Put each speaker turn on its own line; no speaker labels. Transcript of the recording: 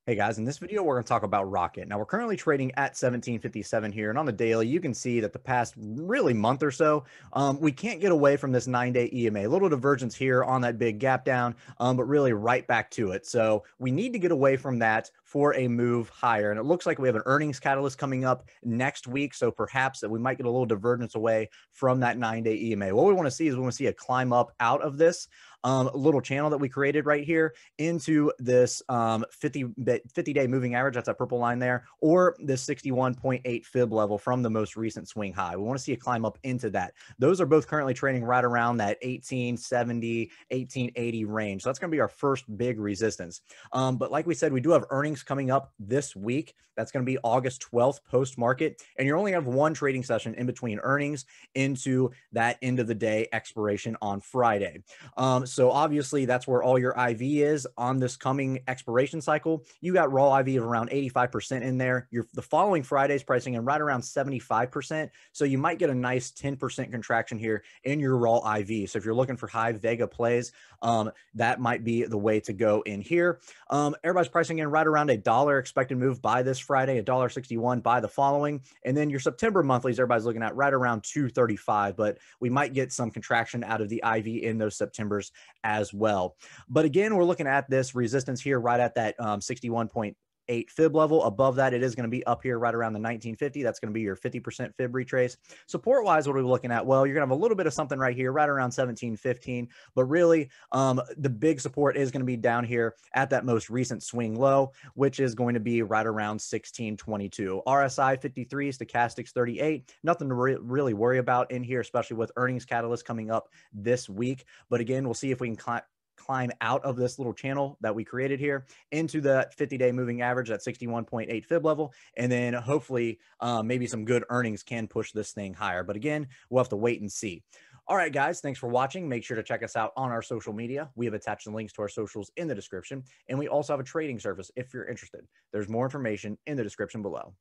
Hey guys, in this video, we're going to talk about Rocket. Now, we're currently trading at 1757 here, and on the daily, you can see that the past really month or so, we can't get away from this 9-day EMA. A little divergence here on that big gap down, but really right back to it. So we need to get away from that for a move higher. And it looks like we have an earnings catalyst coming up next week, so perhaps that we might get a little divergence away from that 9-day EMA. What we want to see is we want to see a climb up out of this little channel that we created right here into this 50-day moving average. That's that purple line there, or this 61.8 fib level from the most recent swing high. We want to see a climb up into that. Those are both currently trading right around that 1870, 1880 range. So that's going to be our first big resistance. But like we said, we do have earnings coming up this week. That's going to be August 12th post market. And you're only have one trading session in between earnings into that end of the day expiration on Friday. So obviously that's where all your IV is on this coming expiration cycle. You got raw IV of around 85% in there. The following Friday's pricing in right around 75%. So you might get a nice 10% contraction here in your raw IV. So if you're looking for high Vega plays, that might be the way to go in here. Everybody's pricing in right around $1 expected move by this Friday, $1.61 by the following. And then your September monthlies, everybody's looking at right around 235, but we might get some contraction out of the IV in those Septembers as well. But again, we're looking at this resistance here right at that 61.8 fib level. Above that, it is going to be up here right around the 1950. That's going to be your 50% fib retrace. Support wise, what are we looking at? Well, you're going to have a little bit of something right here, right around 1715. But really, the big support is going to be down here at that most recent swing low, which is going to be right around 1622. RSI 53, stochastics 38. Nothing to really worry about in here, especially with earnings catalyst coming up this week. But again, we'll see if we can climb out of this little channel that we created here into the 50-day moving average at 61.8 fib level. And then hopefully maybe some good earnings can push this thing higher. But again, we'll have to wait and see. All right, guys, thanks for watching. Make sure to check us out on our social media. We have attached the links to our socials in the description. And we also have a trading service if you're interested. There's more information in the description below.